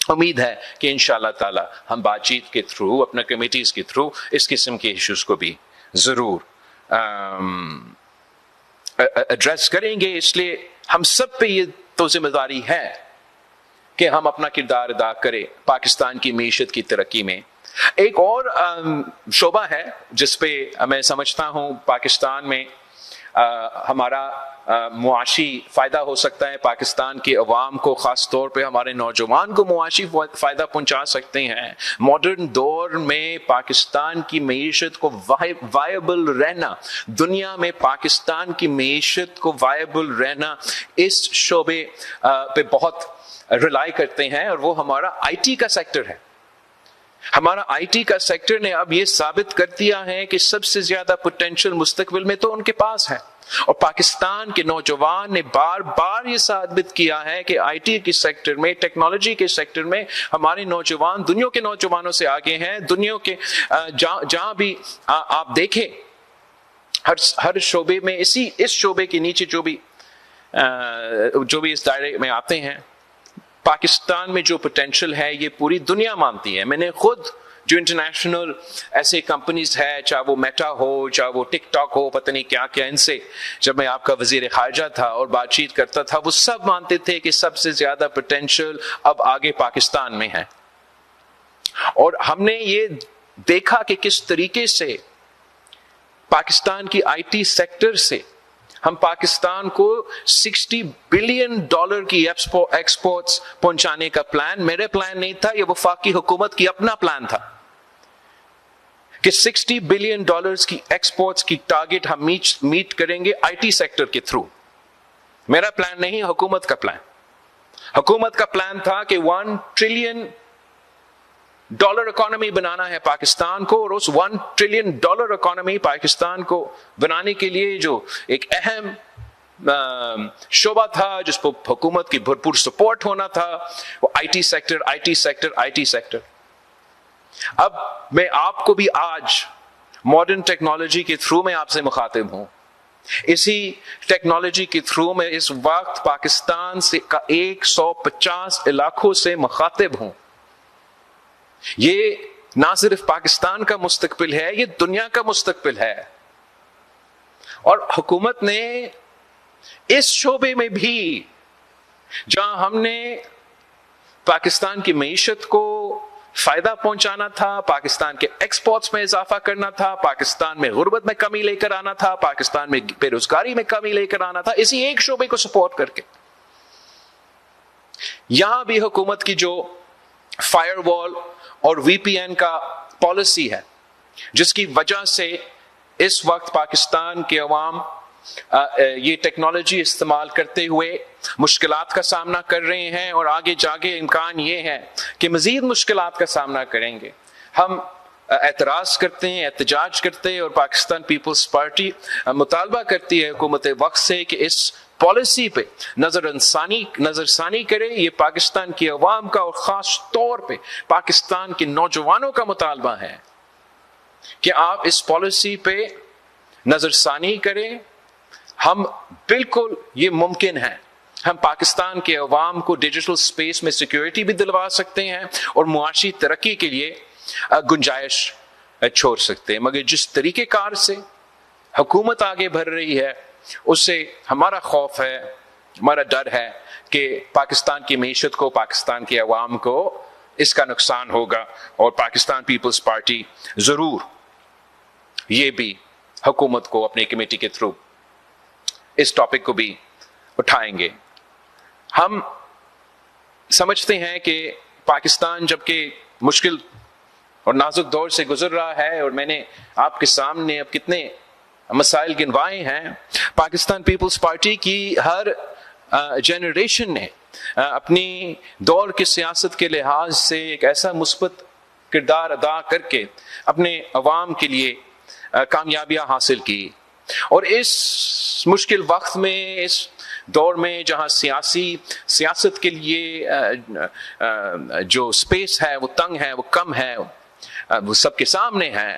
امید ہے کہ انشاءاللہ تعالی ہم بات چیت کے تھرو، اپنا کمیٹیز کے تھرو اس قسم کے ایشوز کو بھی ضرور ایڈریس کریں گے. اس لیے ہم سب پہ یہ تو ذمہ داری ہے کہ ہم اپنا کردار ادا کریں پاکستان کی معیشت کی ترقی میں. ایک اور شعبہ ہے جس پہ میں سمجھتا ہوں پاکستان میں ہمارا معاشی فائدہ ہو سکتا ہے، پاکستان کے عوام کو، خاص طور پہ ہمارے نوجوان کو معاشی فائدہ پہنچا سکتے ہیں. ماڈرن دور میں پاکستان کی معیشت کو وائبل رہنا، دنیا میں پاکستان کی معیشت کو وائبل رہنا، اس شعبے پہ بہت ریلائی کرتے ہیں، اور وہ ہمارا آئی ٹی کا سیکٹر ہے. ہمارا آئی ٹی کا سیکٹر نے اب یہ ثابت کر دیا ہے کہ سب سے زیادہ پوٹینشیل مستقبل میں تو ان کے پاس ہے، اور پاکستان کے نوجوان نے بار بار یہ ثابت کیا ہے کہ آئی ٹی کے سیکٹر میں، ٹیکنالوجی کے سیکٹر میں ہمارے نوجوان دنیا کے نوجوانوں سے آگے ہیں. دنیا کے جہاں بھی آپ دیکھیں، ہر شعبے میں، اس شعبے کے نیچے جو بھی اس دائرے میں آتے ہیں، پاکستان میں جو پوٹینشیل ہے یہ پوری دنیا مانتی ہے. میں نے خود جو انٹرنیشنل ایسے کمپنیز ہے، چاہے وہ میٹا ہو، چاہے وہ ٹک ٹاک ہو، پتہ نہیں کیا کیا، ان سے جب میں آپ کا وزیر خارجہ تھا اور بات چیت کرتا تھا، وہ سب مانتے تھے کہ سب سے زیادہ پوٹینشیل اب آگے پاکستان میں ہے. اور ہم نے یہ دیکھا کہ کس طریقے سے پاکستان کی آئی ٹی سیکٹر سے ہم پاکستان کو $60 بلین کی ایکسپورٹس پہنچانے کا پلان، میرے پلان نہیں تھا، یہ وفاقی حکومت کی اپنا پلان تھا کہ $60 بلین کی ایکسپورٹس کی ٹارگٹ ہم میٹ کریں گے آئی ٹی سیکٹر کے تھرو. میرا پلان نہیں، حکومت کا پلان. حکومت کا پلان تھا کہ $1 ٹریلین اکانومی بنانا ہے پاکستان کو، اور اس $1 ٹریلین اکانومی پاکستان کو بنانے کے لیے جو ایک اہم شعبہ تھا جس پر حکومت کی بھرپور سپورٹ ہونا تھا، وہ آئی ٹی سیکٹر. اب میں آپ کو بھی آج ماڈرن ٹیکنالوجی کے تھرو میں آپ سے مخاطب ہوں. اسی ٹیکنالوجی کے تھرو میں اس وقت پاکستان سے 150 علاقوں سے مخاطب ہوں. یہ نہ صرف پاکستان کا مستقبل ہے، یہ دنیا کا مستقبل ہے. اور حکومت نے اس شعبے میں بھی، جہاں ہم نے پاکستان کی معیشت کو فائدہ پہنچانا تھا، پاکستان کے ایکسپورٹس میں اضافہ کرنا تھا، پاکستان میں غربت میں کمی لے کر آنا تھا، پاکستان میں بے روزگاری میں کمی لے کر آنا تھا، اسی ایک شعبے کو سپورٹ کر کے یہاں بھی حکومت کی جو فائر وال اور وی پی این کا پالیسی ہے، جس کی وجہ سے اس وقت پاکستان کے عوام یہ ٹیکنالوجی استعمال کرتے ہوئے مشکلات کا سامنا کر رہے ہیں، اور آگے جا کے امکان یہ ہے کہ مزید مشکلات کا سامنا کریں گے. ہم اعتراض کرتے ہیں، احتجاج کرتے ہیں، اور پاکستان پیپلز پارٹی مطالبہ کرتی ہے حکومت وقت سے کہ اس پالیسی پہ نظر ثانی کرے. یہ پاکستان کی عوام کا اور خاص طور پہ پاکستان کے نوجوانوں کا مطالبہ ہے کہ آپ اس پالیسی پہ نظر ثانی کریں. ہم بالکل یہ ممکن ہے، ہم پاکستان کے عوام کو ڈیجیٹل سپیس میں سیکیورٹی بھی دلوا سکتے ہیں اور معاشی ترقی کے لیے گنجائش چھوڑ سکتے ہیں. مگر جس طریقے کار سے حکومت آگے بڑھ رہی ہے، اس سے ہمارا خوف ہے، ہمارا ڈر ہے کہ پاکستان کی معیشت کو، پاکستان کے عوام کو اس کا نقصان ہوگا. اور پاکستان پیپلز پارٹی ضرور یہ بھی حکومت کو اپنے کمیٹی کے تھرو اس ٹاپک کو بھی اٹھائیں گے. ہم سمجھتے ہیں کہ پاکستان جبکہ مشکل اور نازک دور سے گزر رہا ہے، اور میں نے آپ کے سامنے اب کتنے مسائل گنوائے ہیں، پاکستان پیپلز پارٹی کی ہر جنریشن نے اپنی دور کی سیاست کے لحاظ سے ایک ایسا مثبت کردار ادا کر کے اپنے عوام کے لیے کامیابیاں حاصل کی. اور اس مشکل وقت میں، اس دور میں جہاں سیاست کے لیے جو سپیس ہے وہ تنگ ہے، وہ کم ہے، وہ سب کے سامنے ہے،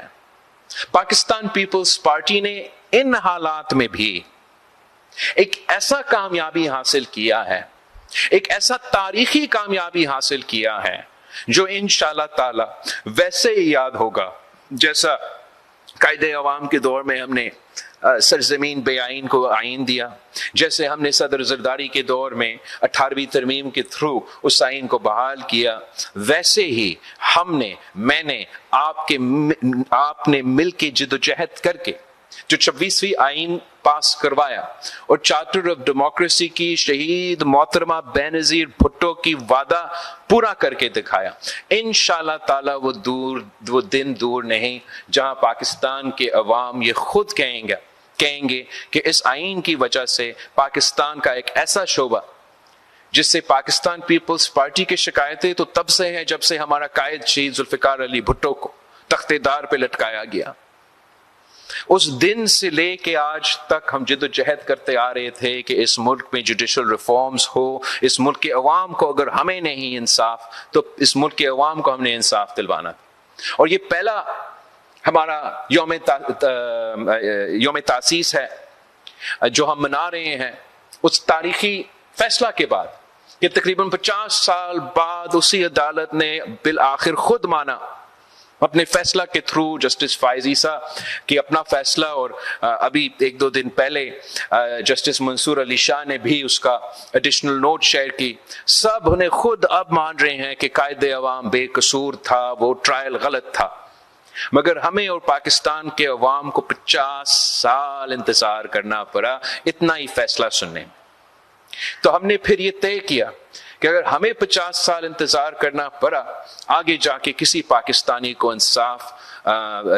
پاکستان پیپلز پارٹی نے ان حالات میں بھی ایک ایسا کامیابی حاصل کیا ہے ایک ایسا تاریخی کامیابی حاصل کیا ہے جو انشاءاللہ تعالی ویسے ہی یاد ہوگا جیسا قائد عوام کے دور میں ہم نے سرزمین بے آئین کو آئین دیا، جیسے ہم نے صدر زرداری کے دور میں 18ویں ترمیم کے تھرو اس آئین کو بحال کیا، ویسے ہی میں نے آپ نے مل کے جدوجہد کر کے جو 26ویں آئین پاس کروایا اور چارٹر آف ڈیموکریسی کی شہید محترمہ بینظیر بھٹو کی وعدہ پورا کر کے دکھایا، انشاءاللہ تعالی وہ دن دور نہیں جہاں پاکستان کے عوام یہ خود کہیں گے کہ اس آئین کی وجہ سے پاکستان کا ایک ایسا شعبہ جس سے پاکستان پیپلز پارٹی کی شکایتیں تو تب سے ہیں جب سے ہمارا قائد شہید ذوالفقار علی بھٹو کو تخت دار پہ لٹکایا گیا، اس دن سے لے کے آج تک ہم جد و جہد کرتے آ رہے تھے کہ اس ملک میں جوڈیشل ریفارمز ہو، اس ملک کے عوام کو اگر ہمیں نہیں انصاف تو اس ملک کے عوام کو ہم نے انصاف دلوانا، اور یہ پہلا ہمارا یوم تاسیس ہے جو ہم منا رہے ہیں اس تاریخی فیصلہ کے بعد کہ تقریباً 50 سال بعد اسی عدالت نے بالآخر خود مانا اپنے فیصلہ کے تھرو، جسٹس فائز عیسیٰ کی اپنا فیصلہ، اور ابھی 1-2 دن پہلے جسٹس منصور علی شاہ نے بھی اس کا ایڈیشنل نوٹ شیئر کی، سب انہیں خود اب مان رہے ہیں کہ قائد عوام بے قصور تھا، وہ ٹرائل غلط تھا، مگر ہمیں اور پاکستان کے عوام کو 50 سال انتظار کرنا پڑا اتنا ہی فیصلہ سننے میں۔ تو ہم نے پھر یہ طے کیا کہ اگر ہمیں 50 سال انتظار کرنا پڑا، آگے جا کے کسی پاکستانی کو انصاف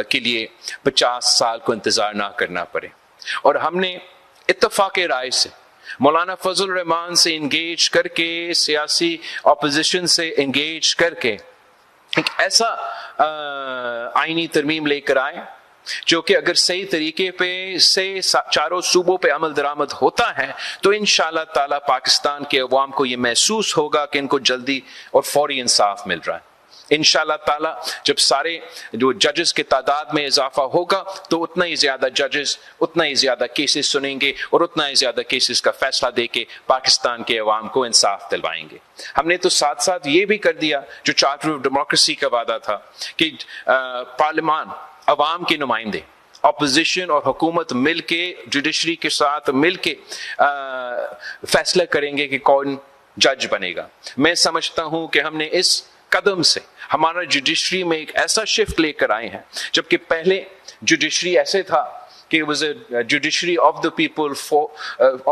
کے لیے 50 سال کو انتظار نہ کرنا پڑے، اور ہم نے اتفاق رائے سے مولانا فضل الرحمان سے انگیج کر کے، سیاسی اپوزیشن سے انگیج کر کے ایک ایسا آئینی ترمیم لے کر آئے جو کہ اگر صحیح طریقے پہ سے چاروں صوبوں پہ عمل درآمد ہوتا ہے تو انشاءاللہ تعالی پاکستان کے عوام کو یہ محسوس ہوگا کہ ان کو جلدی اور فوری انصاف مل رہا ہے۔ انشاءاللہ تعالی جب سارے جو ججز کے تعداد میں اضافہ ہوگا تو اتنا ہی زیادہ ججز اتنا ہی زیادہ کیسز سنیں گے اور اتنا ہی زیادہ کیسز کا فیصلہ دے کے پاکستان کے عوام کو انصاف دلوائیں گے۔ ہم نے تو ساتھ ساتھ یہ بھی کر دیا جو چارٹر آف ڈیموکریسی کا وعدہ تھا کہ پارلیمان، عوام کے نمائندے، اپوزیشن اور حکومت مل کے جوڈیشری کے ساتھ مل کے فیصلہ کریں گے کہ کون جج بنے گا۔ میں سمجھتا ہوں کہ ہم نے اس قدم سے ہمارا جوڈیشری میں ایک ایسا شفٹ لے کر آئے ہیں، جبکہ پہلے جوڈیشری ایسے تھا کہ it was a judiciary of the people,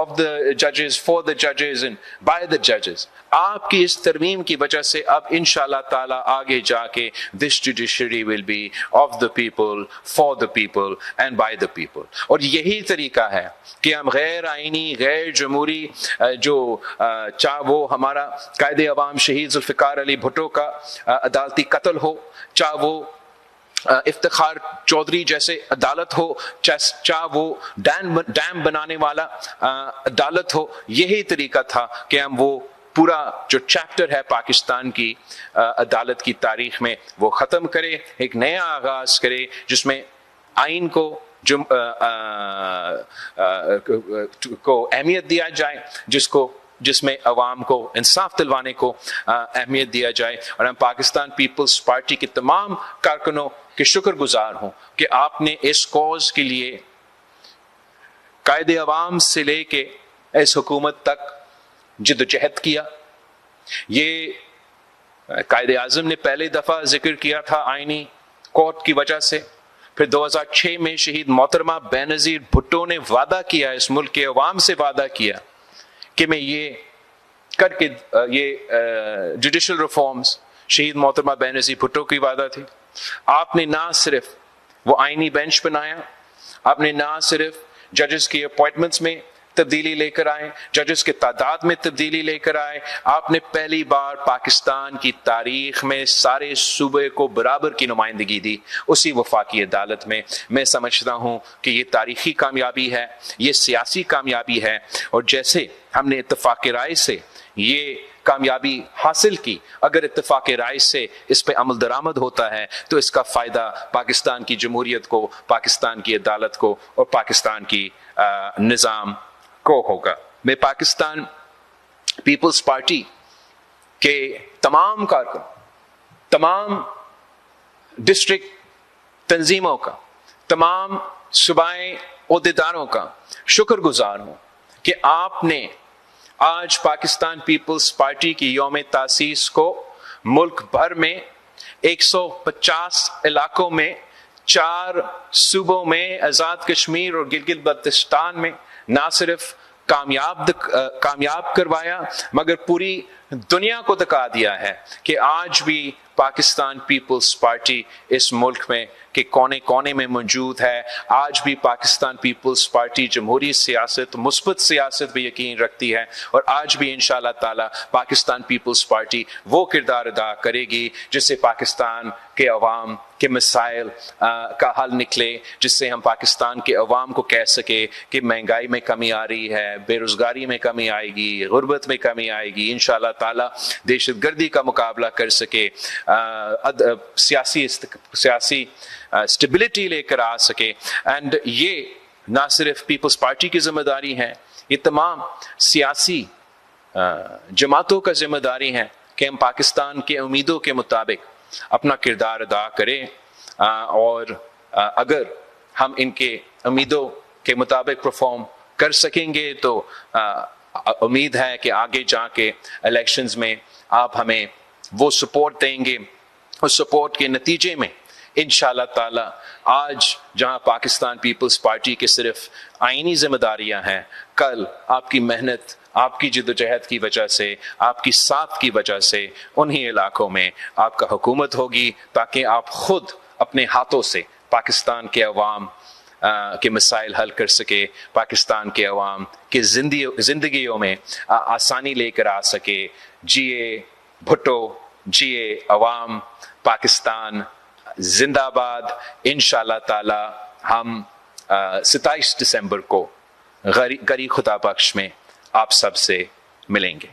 of the judges, for the judges and by the judges۔ آپ کی اس ترمیم کی وجہ سے اب انشاءاللہ تعالی آگے جا کے this judiciary will be of the people, for the people and by the people۔ اور یہی طریقہ ہے کہ ہم غیر آئینی، غیر جمہوری جو چاہے وہ ہمارا قائد عوام شہید ذوالفقار علی بھٹو کا عدالتی قتل ہو، چاہے وہ افتخار چودھری جیسے عدالت ہو، چاہے وہ ڈیم بنانے والا عدالت ہو، یہی طریقہ تھا کہ ہم وہ پورا جو چیپٹر ہے پاکستان کی عدالت کی تاریخ میں وہ ختم کرے، ایک نیا آغاز کرے جس میں آئین کو اہمیت دیا جائے، جس میں عوام کو انصاف دلوانے کو اہمیت دیا جائے، اور ہم پاکستان پیپلز پارٹی کے تمام کارکنوں کے شکر گزار ہوں کہ آپ نے اس کوز کے لیے قائد عوام سے لے کے اس حکومت تک جد و جہد کیا۔ یہ قائد اعظم نے پہلے دفعہ ذکر کیا تھا آئینی کورٹ کی وجہ سے، پھر 2006 میں شہید محترمہ بینظیر بھٹو نے وعدہ کیا، اس ملک کے عوام سے وعدہ کیا کہ میں یہ کر کے یہ جوڈیشل ریفارمز، شہید محترمہ بینظیر بھٹو کی وعدہ تھی۔ آپ نے نہ صرف وہ آئینی بینچ بنایا، آپ نے نہ صرف ججز کی اپوائنٹمنٹس میں تبدیلی لے کر آئے، ججز کے تعداد میں تبدیلی لے کر آئے، آپ نے پہلی بار پاکستان کی تاریخ میں سارے صوبے کو برابر کی نمائندگی دی اسی وفاقی عدالت میں۔ میں سمجھتا ہوں کہ یہ تاریخی کامیابی ہے، یہ سیاسی کامیابی ہے، اور جیسے ہم نے اتفاق رائے سے یہ کامیابی حاصل کی، اگر اتفاق رائے سے اس پہ عمل درآمد ہوتا ہے تو اس کا فائدہ پاکستان کی جمہوریت کو، پاکستان کی عدالت کو اور پاکستان کی نظام کو ہوگا۔ میں پاکستان پیپلز پارٹی کے تمام کارکن، تمام ڈسٹرکٹ تنظیموں کا، تمام صوبائی عہدیداروں کا شکر گزار ہوں کہ آپ نے آج پاکستان پیپلز پارٹی کی یوم تاسیس کو ملک بھر میں 150 علاقوں میں، 4 صوبوں میں، آزاد کشمیر اور گلگت بلتستان میں نہ صرف کامیاب کروایا مگر پوری دنیا کو دکھا دیا ہے کہ آج بھی پاکستان پیپلز پارٹی اس ملک میں کے کونے کونے میں موجود ہے. آج بھی پاکستان پیپلز پارٹی جمہوری سیاست، مثبت سیاست پہ یقین رکھتی ہے، اور آج بھی انشاءاللہ تعالی پاکستان پیپلز پارٹی وہ کردار ادا کرے گی جس سے پاکستان کے عوام کے مسائل کا حل نکلے، جس سے ہم پاکستان کے عوام کو کہہ سکے کہ مہنگائی میں کمی آ رہی ہے، بے روزگاری میں کمی آئے گی، غربت میں کمی آئے گی، انشاءاللہ تعالی دہشت گردی کا مقابلہ کر سکے، سیاسی اسٹیبلٹی لے کر آ سکے. اینڈ یہ نہ صرف پیپلز پارٹی کی ذمہ داری ہے، یہ تمام سیاسی جماعتوں کا ذمہ داری ہے کہ ہم پاکستان کے امیدوں کے مطابق اپنا کردار ادا کریں، اور اگر ہم ان کے امیدوں کے مطابق پرفارم کر سکیں گے تو امید ہے کہ آگے جا کے الیکشنز میں آپ ہمیں وہ سپورٹ دیں گے. اس سپورٹ کے نتیجے میں انشاءاللہ تعالی آج جہاں پاکستان پیپلز پارٹی کے صرف آئینی ذمہ داریاں ہیں، کل آپ کی محنت، آپ کی جدوجہد کی وجہ سے، آپ کی ساتھ کی وجہ سے انہی علاقوں میں آپ کا حکومت ہوگی، تاکہ آپ خود اپنے ہاتھوں سے پاکستان کے عوام کے مسائل حل کر سکے، پاکستان کے عوام کے زندگیوں میں آسانی لے کر آ سکے. جیے بھٹو، جیے عوام، پاکستان زندہ باد. انشاءاللہ تعالی ہم 27 دسمبر کو غری خدا بخش میں آپ سب سے ملیں گے.